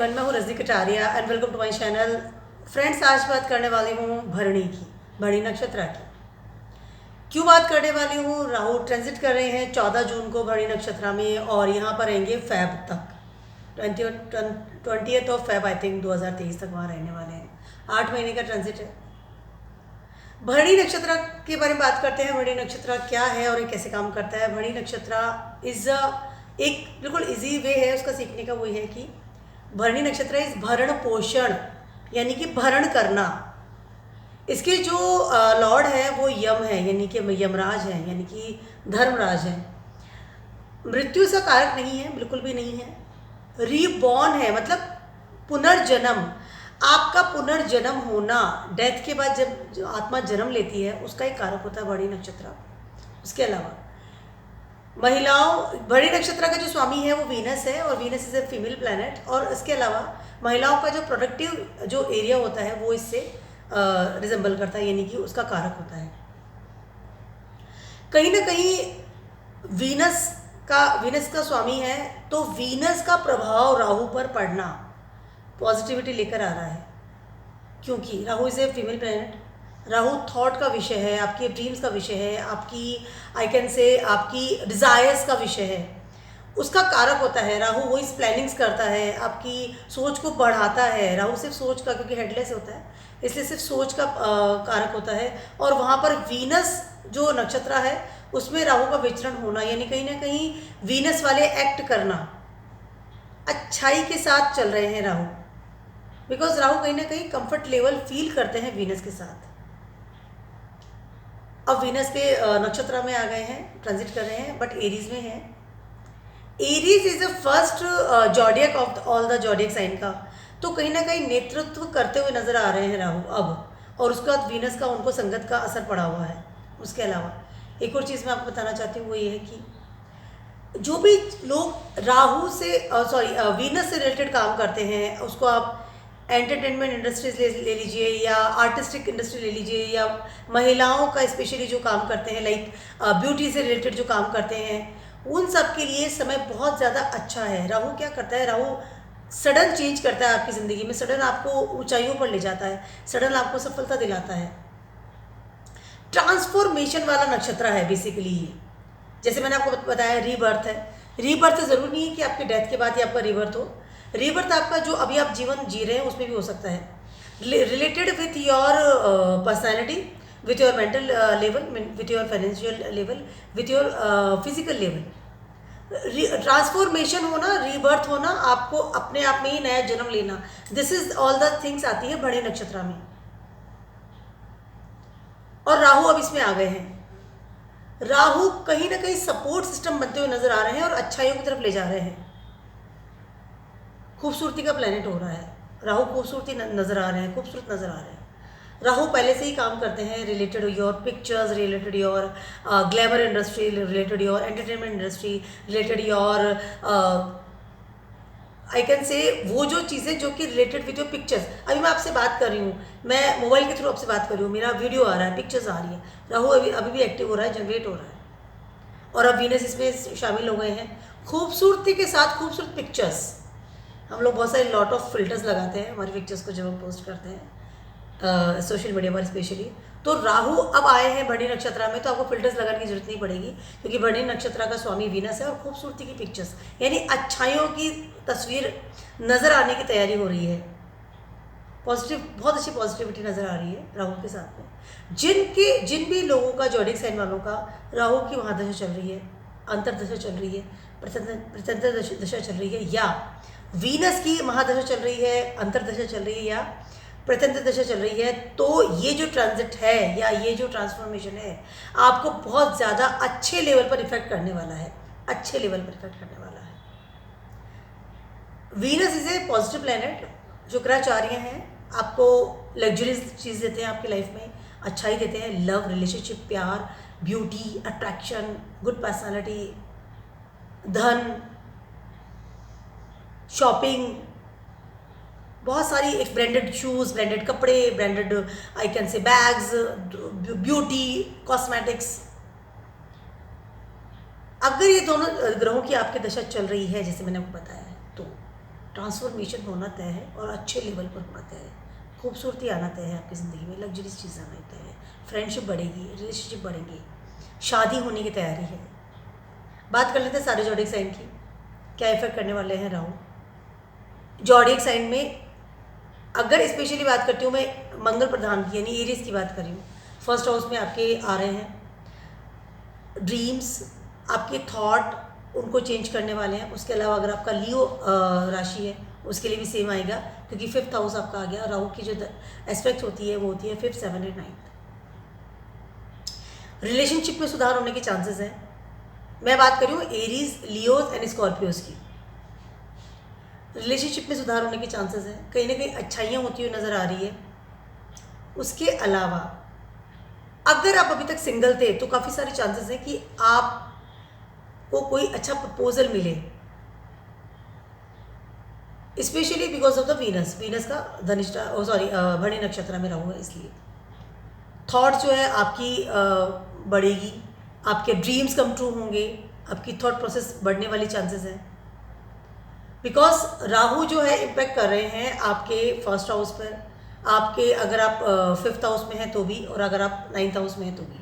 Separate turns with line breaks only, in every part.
मैं हूँ Rajni Kataria and welcome to my channel. Friends, आज बात करने वाली हूँ भरणी की, भरणी नक्षत्र की। क्यों बात करने वाली हूँ? राहु ट्रांजिट कर रहे हैं 14 जून को भरणी नक्षत्र में और यहाँ पर रहेंगे फेब तक, 20th of Feb I think 2023 तक वहाँ रहने वाले हैं। 8 महीने का ट्रांजिट है। भरणी नक्षत्र के बारे में बात करते हैं। भरणी नक्षत्र क्या है और ये कैसे काम करता है? भरणी नक्षत्र इज एक बिल्कुल इजी वे है उसका सीखने का। वो है कि भरणी नक्षत्र इस भरण पोषण यानी कि भरण करना। इसके जो लॉर्ड है वो यम है, यानी कि यमराज है, यानी कि धर्मराज है। मृत्यु से कारक नहीं है, बिल्कुल भी नहीं है। रीबॉर्न है, मतलब पुनर्जन्म। आपका पुनर्जन्म होना, डेथ के बाद जब जो आत्मा जन्म लेती है उसका एक कारक होता है भरणी नक्षत्र। उसके अलावा महिलाओं, भरणी नक्षत्र का जो स्वामी है वो वीनस है और Venus is a female planet. और इसके अलावा महिलाओं का जो प्रोडक्टिव जो एरिया होता है वो इससे रिजेंबल करता है, यानी कि उसका कारक होता है। कहीं ना कहीं वीनस का स्वामी है, तो वीनस का प्रभाव राहु पर पड़ना पॉजिटिविटी लेकर आ रहा है, क्योंकि Rahu is a female planet. Rahu thought का विषय है, आपके ड्रीम्स का विषय है, आपकी आई कैन से आपकी डिज़ायर्स का विषय है। उसका कारक होता है राहु। वो इस प्लानिंग्स करता है, आपकी सोच को बढ़ाता है। राहु सिर्फ सोच का, क्योंकि हेडलेस होता है इसलिए सिर्फ सोच का कारक होता है। और वहाँ पर वीनस जो नक्षत्र है उसमें राहु का विचरण होना, यानी कहीं ना कहीं वीनस वाले एक्ट करना, अच्छाई के साथ चल रहे हैं राहु। बिकॉज राहु कहीं ना कहीं कंफर्ट लेवल फील करते हैं वीनस के साथ। अब वीनस के नक्षत्र में आ गए हैं, ट्रांजिट कर रहे हैं, बट एरीज में है। Aries is the first zodiac of all the zodiac sign का, तो कहीं ना कहीं नेतृत्व करते हुए नजर आ रहे हैं राहु अब। और उसके बाद वीनस का उनको संगत का असर पड़ा हुआ है। उसके अलावा एक और चीज़ मैं आपको बताना चाहती हूँ, वो ये है कि जो भी लोग राहु से वीनस से रिलेटेड काम करते हैं, उसको आप एंटरटेनमेंट इंडस्ट्रीज ले लीजिए या आर्टिस्टिक इंडस्ट्री ले लीजिए, या महिलाओं का स्पेशली जो काम करते हैं, लाइक ब्यूटी से रिलेटेड जो काम करते हैं, उन सब के लिए समय बहुत ज़्यादा अच्छा है। राहु क्या करता है? राहु सडन चेंज करता है आपकी ज़िंदगी में, सडन आपको ऊंचाइयों पर ले जाता है, सडन आपको सफलता दिलाता है। ट्रांसफॉर्मेशन वाला नक्षत्र है बेसिकली ये। जैसे मैंने आपको बताया रीबर्थ है। रीबर्थ ज़रूरी नहीं है कि आपके डेथ के बाद ही आपका रीबर्थ हो। रीबर्थ आपका जो अभी आप जीवन जी रहे हैं उसमें भी हो सकता है, related with your personality, with your mental level, with your financial level, with your physical level. Transformation होना, रीबर्थ होना, आपको अपने आप में ही नया जन्म लेना, this is all the things आती है भरणी नक्षत्र में। और राहु अब इसमें आ गए हैं। राहु कहीं ना कहीं सपोर्ट सिस्टम बनते हुए नजर आ रहे हैं और अच्छाइयों की तरफ ले जा रहे हैं। खूबसूरती का प्लेनेट हो रहा है राहु, खूबसूरती नजर आ रहे हैं, खूबसूरत नजर आ रहे हैं। राहु पहले से ही काम करते हैं related your pictures, related your glamour industry, related your entertainment industry, related your I can say वो जो चीज़ें जो कि रिलेटेड विद योर पिक्चर्स। अभी मैं आपसे बात कर रही हूँ, मैं मोबाइल के थ्रू आपसे बात कर रही हूँ, मेरा वीडियो आ रहा है, पिक्चर्स आ रही है। राहु अभी भी एक्टिव हो रहा है, जनरेट हो रहा है। और अब वीनस इसमें शामिल हो गए हैं। खूबसूरती के साथ खूबसूरत पिक्चर्स। हम लोग बहुत सारे लॉट ऑफ फिल्टर्स लगाते हैं हमारी पिक्चर्स को जब हम पोस्ट करते हैं सोशल मीडिया पर स्पेशली। तो राहु अब आए हैं भरणी नक्षत्र में, तो आपको फिल्टर्स लगाने की जरूरत नहीं पड़ेगी, क्योंकि भरणी नक्षत्र का स्वामी वीनस है। और खूबसूरती की पिक्चर्स यानी अच्छाइयों की तस्वीर नज़र आने की तैयारी हो रही है। पॉजिटिव, बहुत अच्छी पॉजिटिविटी नज़र आ रही है राहु के साथ में। जिन भी लोगों का, जॉडिक साइन वालों का राहु की महादशा चल रही है, अंतरदशा चल रही है, प्रत्यंतर दशा चल रही है, या वीनस की महादशा चल रही है, अंतरदशा चल रही है, या प्रत्यंतर दशा चल रही है, तो ये जो ट्रांजिट है या ये जो ट्रांसफॉर्मेशन है आपको बहुत ज़्यादा अच्छे लेवल पर इफेक्ट करने वाला है, अच्छे लेवल पर इफेक्ट करने वाला है। Venus is a positive planet. Shukracharya हैं, आपको लग्जरीज चीज़ देते हैं आपकी लाइफ में, अच्छाई देते हैं, लव, रिलेशनशिप, प्यार, ब्यूटी, अट्रैक्शन, गुड पर्सनालिटी, धन, शॉपिंग, बहुत सारी, एक ब्रांडेड शूज़, ब्रांडेड कपड़े, branded I can say bags, beauty, cosmetics. अगर ये दोनों ग्रहों की आपकी दशा चल रही है जैसे मैंने आपको बताया है, तो ट्रांसफॉर्मेशन होना तय है और अच्छे लेवल पर होना तय है। खूबसूरती आना तय है आपकी ज़िंदगी में, लग्जरीज चीज़ आना तय है, फ्रेंडशिप बढ़ेगी, रिलेशनशिप बढ़ेंगे, शादी होने की तैयारी है। बात कर लेते हैं सारे ज़ोडिएक साइन की, क्या इफेक्ट करने वाले हैं राहु। ज़ोडिएक साइन में अगर स्पेशली बात करती हूँ मैं मंगल प्रधान की यानी एरीज की बात कर रही हूँ, फर्स्ट हाउस में आपके आ रहे हैं। ड्रीम्स, आपके थॉट उनको चेंज करने वाले हैं। उसके अलावा अगर आपका लियो राशि है उसके लिए भी सेम आएगा, क्योंकि 5th हाउस आपका आ गया। राहु की जो एस्पेक्ट होती है वो होती है 5th, 7th and 9th। Relationship में सुधार होने के चांसेस हैं। मैं बात कर रही हूँ एरीज, लियोज एंड स्कॉर्पियोज की। रिलेशनशिप में सुधार होने के चांसेस हैं, कहीं ना कहीं अच्छाइयाँ होती हुई नज़र आ रही है। उसके अलावा अगर आप अभी तक सिंगल थे तो काफ़ी सारे चांसेस हैं कि आपको कोई अच्छा प्रपोजल मिले, specially because of the Venus का धनिष्ठा भरणी नक्षत्र में राहु है, इसलिए थॉट जो है आपकी बढ़ेगी, आपके ड्रीम्स कम ट्रू होंगे, आपकी थॉट प्रोसेस बढ़ने वाली चांसेस हैं। बिकॉज राहु जो है इम्पैक्ट कर रहे हैं आपके फर्स्ट हाउस पर, आपके अगर आप 5th हाउस में हैं तो भी, और अगर आप 9th हाउस में हैं तो भी।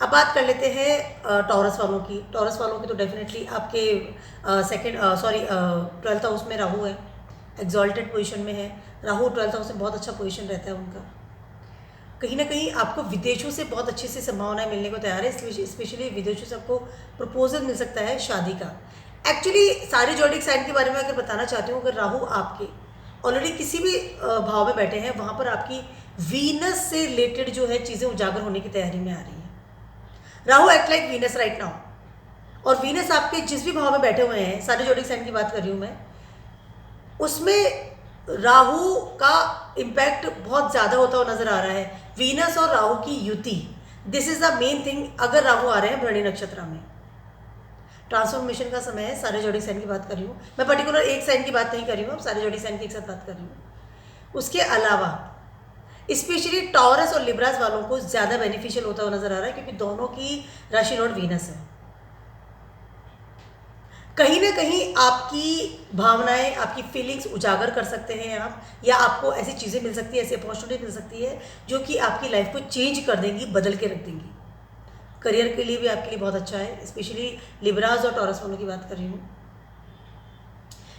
अब बात कर लेते हैं टॉरस वालों की। टॉरस वालों की तो डेफिनेटली आपके 12th हाउस में राहु है, एग्जॉल्टेड पोजीशन में है। राहु 12th हाउस में बहुत अच्छा पोजीशन रहता है उनका। कहीं ना कहीं आपको विदेशों से बहुत अच्छी सी संभावनाएं मिलने को तैयार है, इसलिए स्पेशली विदेशों से आपको प्रपोजल मिल सकता है शादी का। एक्चुअली सारे ज़ोडिएक साइन के बारे में अगर बताना चाहती हूँ, अगर राहु आपके ऑलरेडी किसी भी भाव में बैठे हैं, वहाँ पर आपकी वीनस से रिलेटेड जो है चीज़ें उजागर होने की तैयारी में आ रही हैं। Rahu act like Venus right now, और वीनस आपके जिस भी भाव में बैठे हुए हैं, सारे ज़ोडिएक साइन की बात कर रही हूँ मैं, उसमें राहु का इम्पैक्ट बहुत ज़्यादा होता हुआ नजर आ रहा है। वीनस और राहु की युति, this is the main thing. अगर राहु आ रहे हैं भरणी नक्षत्र में, ट्रांसफॉर्मेशन का समय है। सारे ज़ोडिएक साइन की बात कर रही हूँ मैं, पर्टिकुलर एक साइन की बात नहीं कर रही हूँ, अब सारे ज़ोडिएक साइन की एक साथ बात कर रही हूँ। उसके अलावा स्पेशली टॉरस और लिब्रास वालों को ज़्यादा बेनिफिशियल होता हुआ नजर आ रहा है, क्योंकि दोनों की राशि लॉर्ड वीनस है। कहीं ना कहीं आपकी भावनाएं, आपकी फीलिंग्स उजागर कर सकते हैं आप, या आपको ऐसी चीज़ें मिल सकती है, ऐसी अपॉर्चुनिटी मिल सकती है जो कि आपकी लाइफ को चेंज कर देंगी, बदल के रख देंगी। करियर के लिए भी आपके लिए बहुत अच्छा है, स्पेशली लिब्रास और टॉरस वालों की बात कर रही हूँ।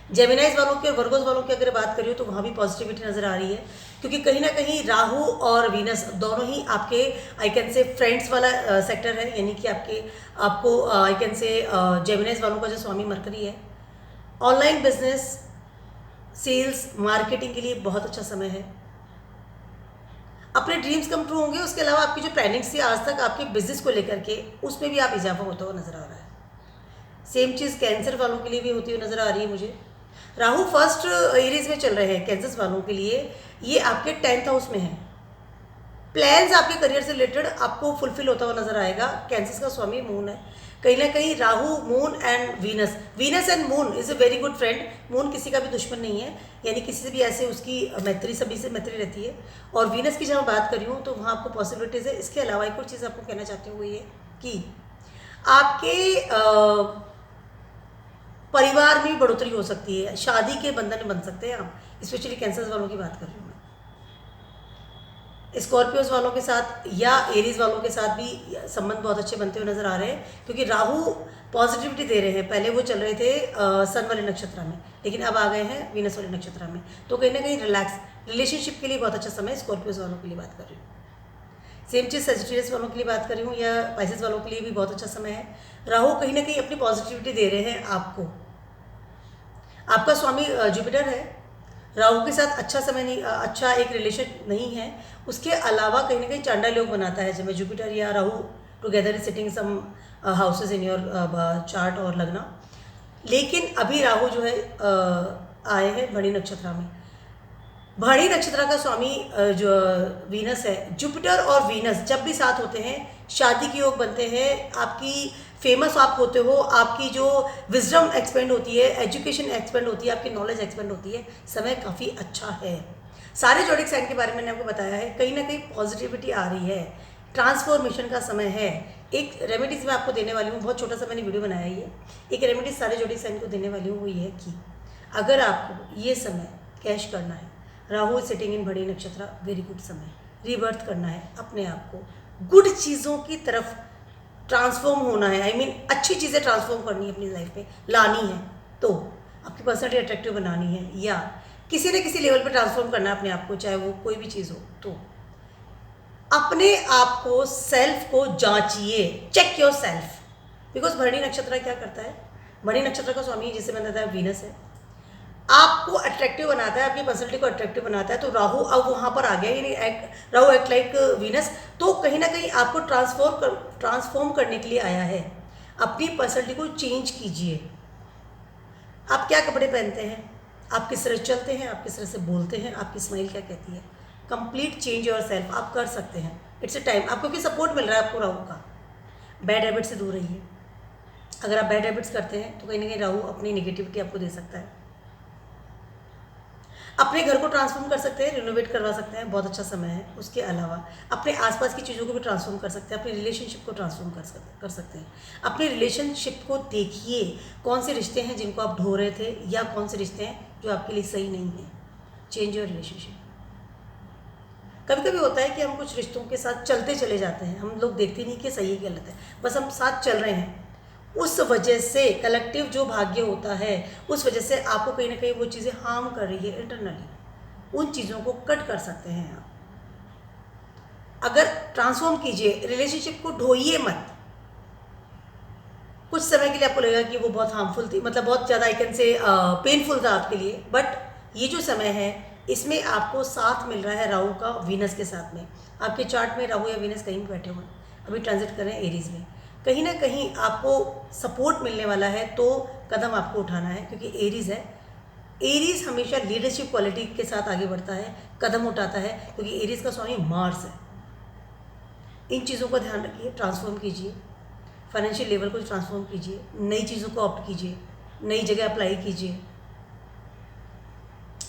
जेमिनाइज वालों की और वर्गोस वालों की अगर बात करी हो तो वहाँ भी पॉजिटिविटी नज़र आ रही है, क्योंकि कहीं ना कहीं राहु और वीनस दोनों ही आपके आई कैन से फ्रेंड्स वाला सेक्टर है, यानी कि आपको आई कैन से जेमिनाइज वालों का जो स्वामी मरकरी है, ऑनलाइन बिजनेस, सेल्स, मार्केटिंग के लिए बहुत अच्छा समय है। अपने ड्रीम्स कम ट्रू होंगे। उसके अलावा आपकी जो प्लानिंग्स थी आज तक आपके बिजनेस को लेकर के, उसमें भी आप इजाफा होता हुआ नजर आ रहा है। सेम चीज़ कैंसर वालों के लिए भी होती हुई नजर आ रही है मुझे। राहु फर्स्ट एरीज में चल रहे हैं कैंसर वालों के लिए, ये आपके 10th हाउस में है। प्लान्स आपके करियर से रिलेटेड आपको फुलफिल होता हुआ नजर आएगा। कैंसर का स्वामी मून है, कहीं ना कहीं Rahu, moon and Venus and moon is a very good friend. Moon किसी का भी दुश्मन नहीं है, यानी किसी से भी ऐसे उसकी मैत्री, सभी से मैत्री रहती है। और वीनस की जब मैं बात कर रही हूँ तो वहाँ आपको पॉसिबिलिटीज़ है। इसके अलावा एक और चीज़ आपको कहना चाहती हूँ वो ये कि आपके परिवार में भी बढ़ोतरी हो सकती है, शादी के बंधन बन सकते हैं आप, स्पेशली कैंसर वालों की बात कर रही हूँ मैं। स्कॉर्पियोज वालों के साथ या एरीज वालों के साथ भी संबंध बहुत अच्छे बनते हुए नजर आ रहे हैं, क्योंकि राहु पॉजिटिविटी दे रहे हैं। पहले वो चल रहे थे सन वाले नक्षत्र में, लेकिन अब आ गए हैं वीनस वाले नक्षत्र में, तो कहीं ना कहीं रिलैक्स, रिलेशनशिप के लिए बहुत अच्छा समय। स्कॉर्पियोज वालों के लिए बात कर रही हूँ। सेम चीज़ सजिटेरियस वालों के लिए बात कर रही हूँ, या पाइसेस वालों के लिए भी बहुत अच्छा समय है। राहु कहीं ना कहीं अपनी पॉजिटिविटी दे रहे हैं आपको। आपका स्वामी जुपिटर है, राहु के साथ अच्छा समय नहीं, अच्छा एक रिलेशन नहीं है। उसके अलावा कहीं ना कहीं चांडाल योग बनाता है जब जुपिटर या Rahu together sitting some houses in your chart और लगना। लेकिन अभी राहु जो है आए हैं भरणी नक्षत्र में। भरणी नक्षत्र का स्वामी जो वीनस है, जुपिटर और वीनस जब भी साथ होते हैं शादी के योग बनते हैं। आपकी फेमस आप होते हो, आपकी जो विजडम एक्सपेंड होती है, एजुकेशन एक्सपेंड होती है, आपकी नॉलेज एक्सपेंड होती है। समय काफ़ी अच्छा है। सारे ज़ोडिएक साइन के बारे में मैंने आपको बताया है, कहीं ना कहीं पॉजिटिविटी आ रही है, ट्रांसफॉर्मेशन का समय है। एक रेमेडीज मैं आपको देने वाली हूँ, बहुत छोटा सा मैंने वीडियो बनाया है ये। एक रेमेडीज सारे ज़ोडिएक साइन को देने वाली हूँ वो ये है कि अगर आपको ये समय कैश करना है, राहु सिटिंग इन भड़ी नक्षत्र, वेरी गुड समय, रीबर्थ करना है, अपने आप को गुड चीज़ों की तरफ ट्रांसफॉर्म होना है, आई मीन अच्छी चीज़ें ट्रांसफॉर्म करनी है अपनी लाइफ में, लानी है, तो आपकी पर्सनैलिटी अट्रैक्टिव बनानी है या किसी न किसी लेवल पर ट्रांसफॉर्म करना है अपने आप को, चाहे वो कोई भी चीज़ हो, तो अपने आप को, सेल्फ को जांचिए, चेक योर सेल्फ। बिकॉज भरणी नक्षत्र क्या करता है, भरणी नक्षत्र का स्वामी जिसे मैंने बताया वीनस है, आपको अट्रैक्टिव बनाता है, आपकी पर्सनैलिटी को अट्रैक्टिव बनाता है। तो राहु अब वहाँ पर आ गया, यानी राहु एक्ट लाइक वीनस, तो कहीं ना कहीं आपको ट्रांसफॉर्म करने के लिए आया है। अपनी पर्सनैलिटी को चेंज कीजिए। आप क्या कपड़े पहनते हैं, आप किस तरह चलते हैं, आप किस तरह से बोलते हैं, आपकी स्माइल क्या कहती है, कंप्लीट चेंज योर सेल्फ आप कर सकते हैं। इट्स अ टाइम, आपको क्योंकि सपोर्ट मिल रहा है आपको राहु का। बैड हैबिट से दूर रहिए। अगर आप बैड हैबिट्स करते हैं तो कहीं ना कहीं राहु अपनी नेगेटिविटी आपको दे सकता है। अपने घर को ट्रांसफॉर्म कर सकते हैं, रिनोवेट करवा सकते हैं, बहुत अच्छा समय है। उसके अलावा अपने आसपास की चीज़ों को भी ट्रांसफॉर्म कर सकते हैं, अपने रिलेशनशिप को ट्रांसफॉर्म कर सकते हैं। अपने रिलेशनशिप को देखिए, कौन से रिश्ते हैं जिनको आप ढो रहे थे या कौन से रिश्ते हैं जो आपके लिए सही नहीं हैं। Change your relationship. कभी कभी होता है कि हम कुछ रिश्तों के साथ चलते चले जाते हैं, हम लोग देखते नहीं कि सही है गलत है, बस हम साथ चल रहे हैं। उस वजह से कलेक्टिव जो भाग्य होता है, उस वजह से आपको कहीं ना कहीं वो चीज़ें हार्म कर रही है इंटरनली। उन चीज़ों को कट कर सकते हैं आप। अगर ट्रांसफॉर्म कीजिए, रिलेशनशिप को ढोइए मत। कुछ समय के लिए आपको लगेगा कि वो बहुत हार्मफुल थी, मतलब बहुत ज़्यादा आई कैन से पेनफुल था आपके लिए, बट ये जो समय है इसमें आपको साथ मिल रहा है राहु का वीनस के साथ में। आपके चार्ट में राहु या वीनस कहीं भी बैठे हुए हैं, अभी ट्रांजिट कर रहे हैं एरीज में, कहीं ना कहीं आपको सपोर्ट मिलने वाला है, तो कदम आपको उठाना है, क्योंकि एरीज है। एरीज हमेशा लीडरशिप क्वालिटी के साथ आगे बढ़ता है, कदम उठाता है, क्योंकि एरीज का स्वामी मार्स है। इन चीज़ों का ध्यान रखिए, ट्रांसफॉर्म कीजिए, फाइनेंशियल लेवल को ट्रांसफॉर्म कीजिए, नई चीज़ों को ऑप्ट कीजिए, नई जगह अप्लाई कीजिए।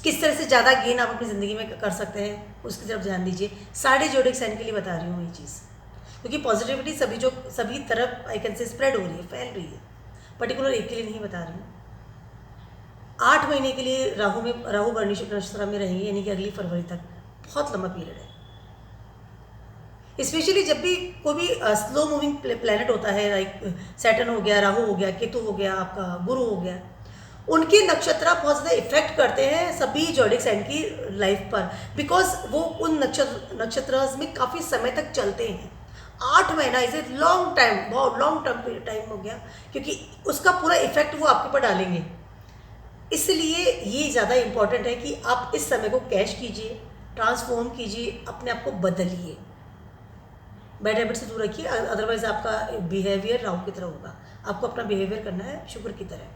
किस तरह से ज़्यादा गेन आप अपनी ज़िंदगी में कर सकते हैं उसकी तरफ ध्यान दीजिए। सारे जोडिक साइन के लिए बता रही हूँ ये चीज़, क्योंकि पॉजिटिविटी सभी तरफ आई कैन से स्प्रेड हो रही है, फैल रही है। पर्टिकुलर एक के लिए नहीं बता रही हूँ। 8 महीने के लिए राहु भरणी नक्षत्र में रहेंगे, यानी कि अगली फरवरी तक। बहुत लंबा पीरियड है। स्पेशली जब भी कोई भी स्लो मूविंग प्लैनेट होता है, लाइक सैटर्न हो गया, राहु हो गया, केतु हो गया, आपका गुरु हो गया, उनके नक्षत्र बहुत ज़्यादा इफेक्ट करते हैं सभी जोडिक साइन की लाइफ पर, बिकॉज वो उन नक्षत्र में काफ़ी समय तक चलते हैं। 8 महीना इसे लॉन्ग टाइम, बहुत लॉन्ग टर्म टाइम हो गया, क्योंकि उसका पूरा इफेक्ट वो आपके ऊपर डालेंगे। इसलिए ये ज़्यादा इम्पॉर्टेंट है कि आप इस समय को कैश कीजिए, ट्रांसफॉर्म कीजिए, अपने आप को बदलिए, बैड हैबिट से दूर रखिए। अदरवाइज आपका बिहेवियर राहु की तरह होगा। आपको अपना बिहेवियर करना है शुक्र की तरह,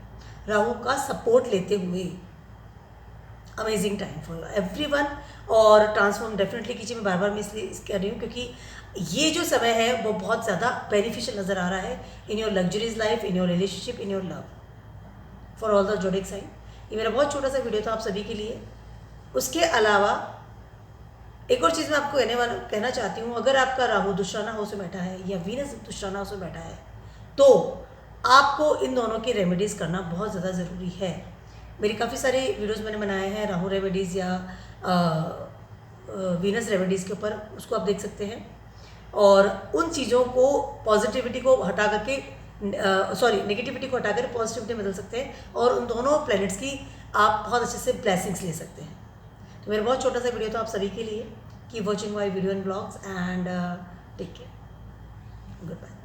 राहु का सपोर्ट लेते हुए। अमेजिंग टाइम फॉर एवरीवन, और ट्रांसफॉर्म डेफिनेटली कीजिए। मैं बार बार मैं इसलिए कह रही हूँ क्योंकि ये जो समय है वो बहुत ज़्यादा बेनिफिशियल नज़र आ रहा है in your luxuries life, in your relationship, in your love, for all the zodiac sign. ये मेरा बहुत छोटा सा वीडियो था आप सभी के लिए। उसके अलावा एक और चीज़ मैं आपको कहना चाहती हूँ, अगर आपका राहु दुश्राना हाउस में बैठा है या वीनस दुश्राना हाउस में बैठा है, तो आपको इन दोनों की रेमेडीज़ करना बहुत ज़्यादा ज़रूरी है। मेरी काफ़ी सारे वीडियोज़ मैंने बनाए हैं राहु रेमेडीज़ या वीनस रेमेडीज़ के ऊपर, उसको आप देख सकते हैं। और उन चीज़ों को, पॉजिटिविटी को हटा करके नेगेटिविटी को हटाकर पॉजिटिविटी में बदल सकते हैं, और उन दोनों प्लैनेट्स की आप बहुत अच्छे से ब्लेसिंग्स ले सकते हैं। तो मेरा बहुत छोटा सा वीडियो था आप सभी के लिए। Keep watching my video and blogs and take care, good bye.